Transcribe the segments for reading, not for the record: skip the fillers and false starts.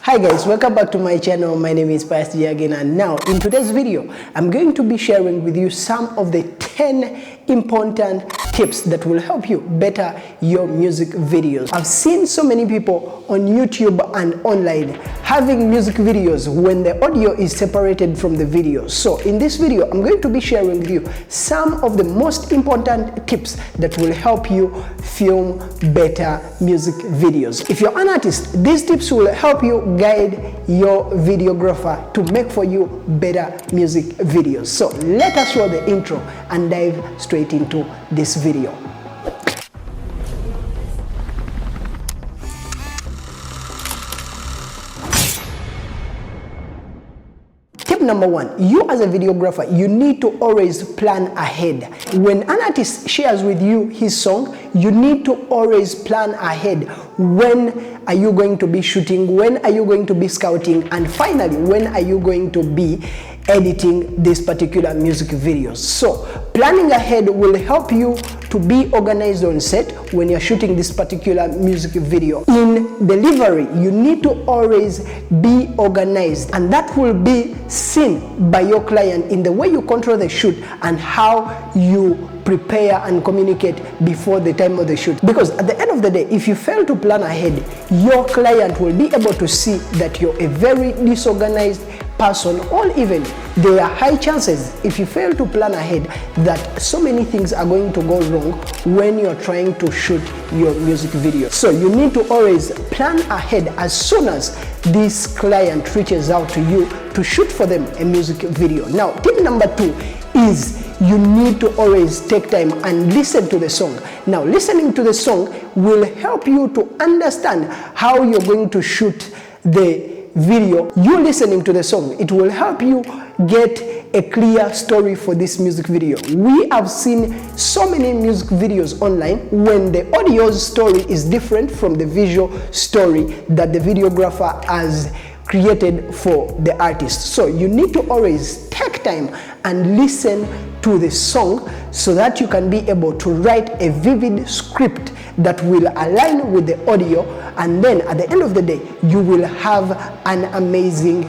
Hi guys, welcome back to my channel. My name is Pastor again, and now in today's video I'm going to be sharing with you some of the 10 important tips that will help you better your music videos. I've seen so many people on YouTube and online having music videos when the audio is separated from the video. So in this video I'm going to be sharing with you some of the most important tips that will help you film better music videos. If you're an artist, these tips will help you guide your videographer to make for you better music videos. So let us roll the intro and dive straight into this video. Tip number one, you as a videographer, you need to always plan ahead. When an artist shares with you his song, you need to always plan ahead. When are you going to be shooting? When are you going to be scouting? And finally, when are you going to be editing this particular music videos? So planning ahead will help you to be organized on set when you're shooting this particular music video. In delivery, you need to always be organized, and that will be seen by your client in the way you control the shoot and how you prepare and communicate before the time of the shoot. Because at the end of the day, if you fail to plan ahead, your client will be able to see that you're a very disorganized person, or even there are high chances, if you fail to plan ahead, that so many things are going to go wrong when you're trying to shoot your music video. So you need to always plan ahead as soon as this client reaches out to you to shoot for them a music video. Now, tip number two is you need to always take time and listen to the song. Now, listening to the song will help you to understand how you're going to shoot the video. You listening to the song, it will help you get a clear story for this music video. We have seen so many music videos online when the audio story is different from the visual story that the videographer has created for the artist. So you need to always take time and listen to the song so that you can be able to write a vivid script that will align with the audio, and then at the end of the day you will have an amazing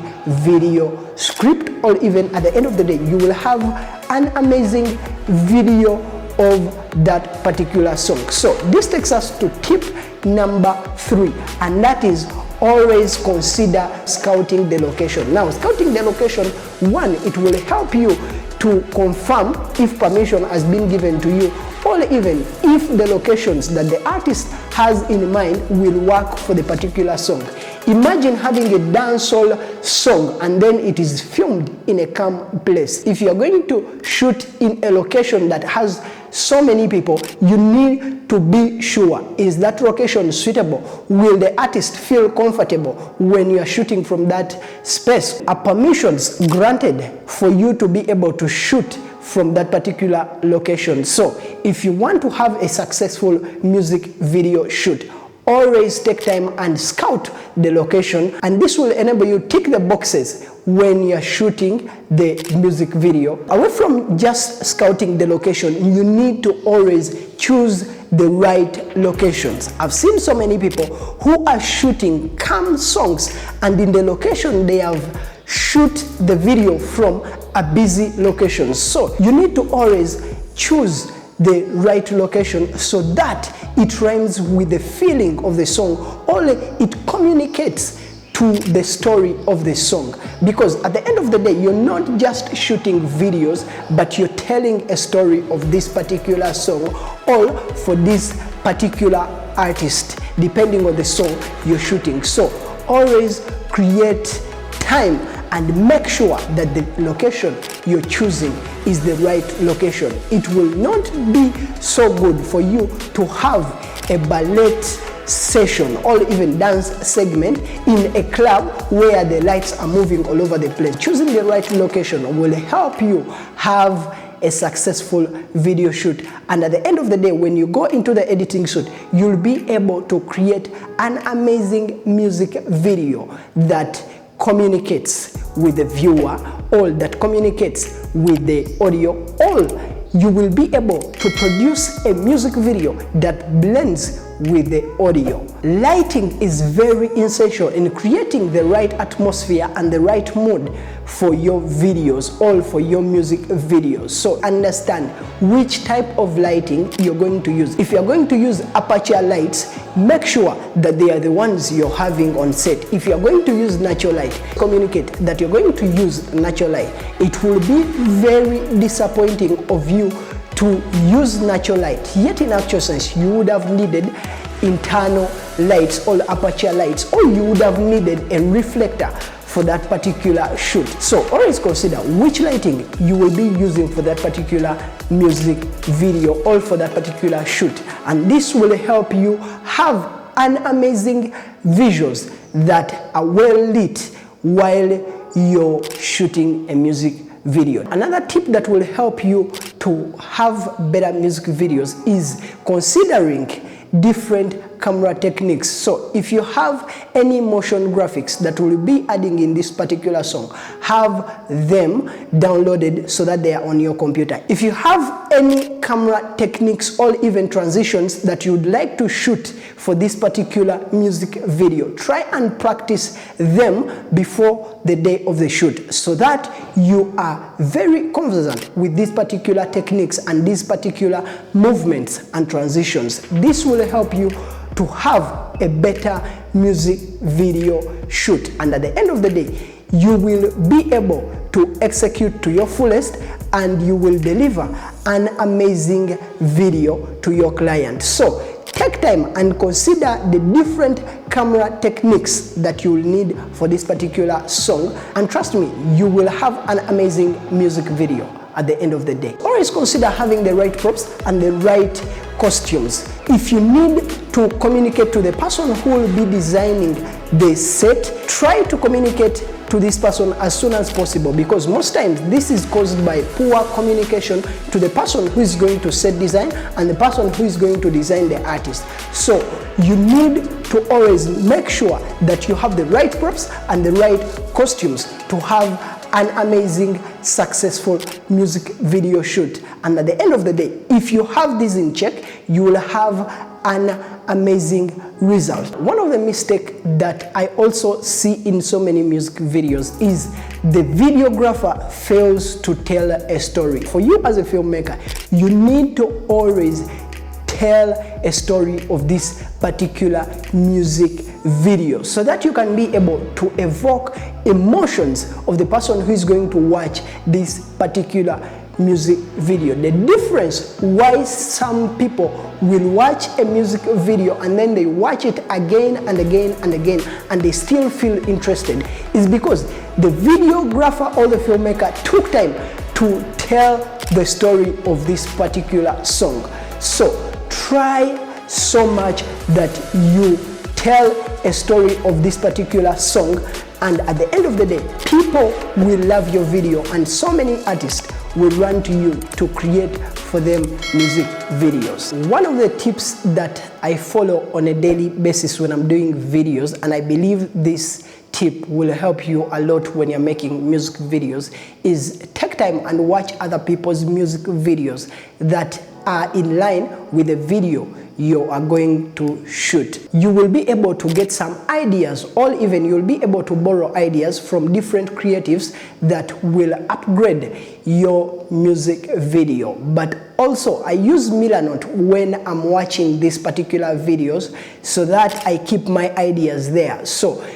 video script, or even at the end of the day you will have an amazing video of that particular song. So this takes us to tip number 3, and that is always consider scouting the location. Now, scouting the location, one, it will help you to confirm if permission has been given to you, or even if the locations that the artist has in mind will work for the particular song. Imagine having a dancehall song and then it is filmed in a calm place. If you are going to shoot in a location that has so many people, you need to be sure, is that location suitable? Will the artist feel comfortable when you are shooting from that space? Are permissions granted for you to be able to shoot from that particular location? So if you want to have a successful music video shoot, always take time and scout the location, and this will enable you to tick the boxes when you're shooting the music video. Away from just scouting the location, you need to always choose the right locations. I've seen so many people who are shooting calm songs, and in the location they have shoot the video from a busy location. So you need to always choose the right location so that it rhymes with the feeling of the song, or it communicates to the story of the song. Because at the end of the day, you're not just shooting videos, but you're telling a story of this particular song, or for this particular artist, depending on the song you're shooting. So always create time and make sure that the location you're choosing is the right location. It will not be so good for you to have a ballet session or even dance segment in a club where the lights are moving all over the place. Choosing the right location will help you have a successful video shoot, and at the end of the day, when you go into the editing shoot, you'll be able to create an amazing music video that communicates with the viewer, or that communicates with the audio, or you will be able to produce a music video that blends with the audio. Lighting is very essential in creating the right atmosphere and the right mood for your videos or for your music videos. So understand which type of lighting you're going to use. If you're going to use aperture lights, make sure that they are the ones you're having on set. If you're going to use natural light, communicate that you're going to use natural light. It will be very disappointing of you to use natural light, yet in actual sense you would have needed internal lights or aperture lights, or you would have needed a reflector for that particular shoot. So always consider which lighting you will be using for that particular music video or for that particular shoot, and this will help you have an amazing visuals that are well lit while you're shooting a music video. Another tip that will help you to have better music videos is considering different camera techniques. So if you have any motion graphics that will be adding in this particular song, have them downloaded so that they are on your computer. If you have any camera techniques or even transitions that you would like to shoot for this particular music video, try and practice them before the day of the shoot so that you are very conversant with these particular techniques and these particular movements and transitions. This will help you to have a better music video shoot, and at the end of the day you will be able to execute to your fullest and you will deliver an amazing video to your client. So take time and consider the different camera techniques that you will need for this particular song, and trust me, you will have an amazing music video at the end of the day. Always consider having the right props and the right costumes. If you need to communicate to the person who will be designing the set, try to communicate to this person as soon as possible, because most times this is caused by poor communication to the person who is going to set design and the person who is going to design the artist. So you need to always make sure that you have the right props and the right costumes to have an amazing, successful music video shoot. And at the end of the day, if you have this in check, you will have an amazing result. One of the mistakes that I also see in so many music videos is the videographer fails to tell a story. For you as a filmmaker, you need to always tell a story of this particular music video so that you can be able to evoke emotions of the person who is going to watch this particular music video. The difference why some people will watch a music video and then they watch it again and again and again and they still feel interested is because the videographer or the filmmaker took time to tell the story of this particular song. So try so much that you tell a story of this particular song, and at the end of the day, people will love your video and so many artists will run to you to create for them music videos. One of the tips that I follow on a daily basis when I'm doing videos, and I believe this tip will help you a lot when you're making music videos, is take time and watch other people's music videos that are in line with the video you are going to shoot. You will be able to get some ideas, or even you'll be able to borrow ideas from different creatives that will upgrade your music video. But also I use Milanote when I'm watching these particular videos so that I keep my ideas there. So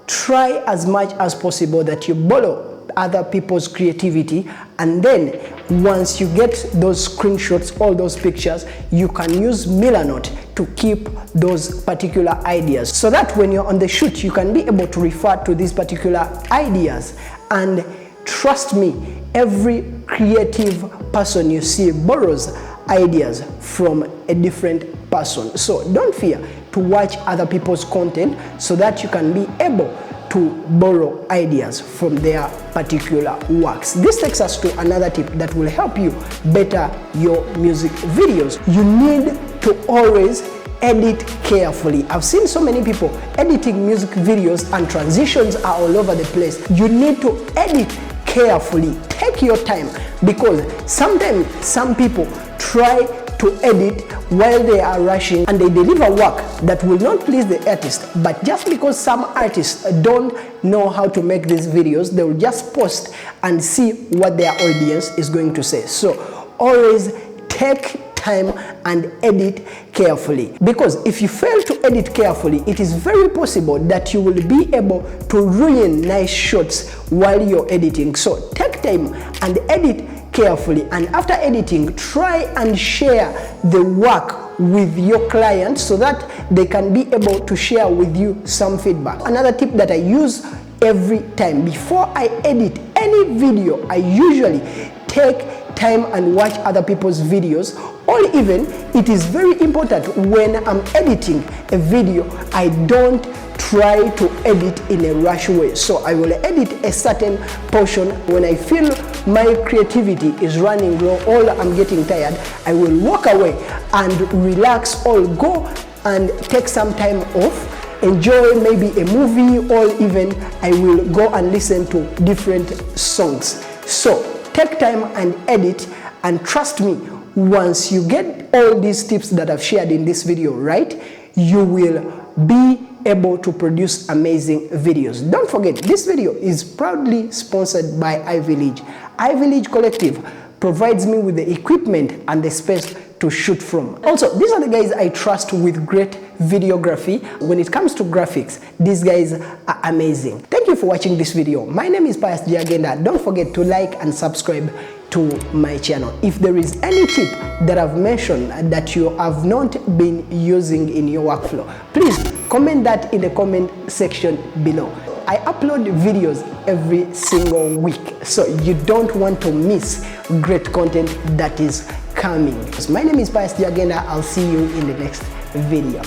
try as much as possible that you borrow other people's creativity, and then once you get those screenshots, all those pictures, you can use Milanote to keep those particular ideas so that when you're on the shoot you can be able to refer to these particular ideas. And trust me, every creative person you see borrows ideas from a different person. So don't fear to watch other people's content so that you can be able to borrow ideas from their particular works. This takes us to another tip that will help you better your music videos. You need to always edit carefully. I've seen so many people editing music videos and transitions are all over the place. You need to edit carefully. Take your time, because sometimes some people try to edit while they are rushing, and they deliver work that will not please the artist. But just because some artists don't know how to make these videos, they will just post and see what their audience is going to say. So always take time and edit carefully, because if you fail to edit carefully, it is very possible that you will be able to ruin nice shots while you're editing. So take time and edit carefully, and after editing, try and share the work with your client so that they can be able to share with you some feedback. Another tip that I use every time before I edit any video, I usually take time and watch other people's videos, or even it is very important when I'm editing a video, I don't try to edit in a rush way. So I will edit a certain portion. When I feel my creativity is running low or I'm getting tired, I will walk away and relax, or go and take some time off, enjoy maybe a movie, or even I will go and listen to different songs. So take time and edit, and trust me, once you get all these tips that I've shared in this video right, you will be able to produce amazing videos. Don't forget, this video is proudly sponsored by iVillage. iVillage Collective provides me with the equipment and the space to shoot from. Also, these are the guys I trust with great videography. When it comes to graphics, these guys are amazing. Thank you for watching this video. My name is Pius the Agenda. Don't forget to like and subscribe to my channel. If there is any tip that I've mentioned that you have not been using in your workflow, please comment that in the comment section below. I upload videos every single week, so you don't want to miss great content that is coming. My name is Pius the Agenda. I'll see you in the next video.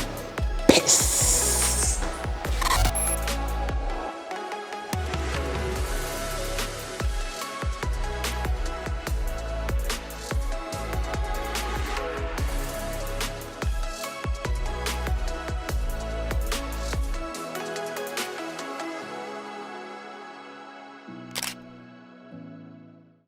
Peace.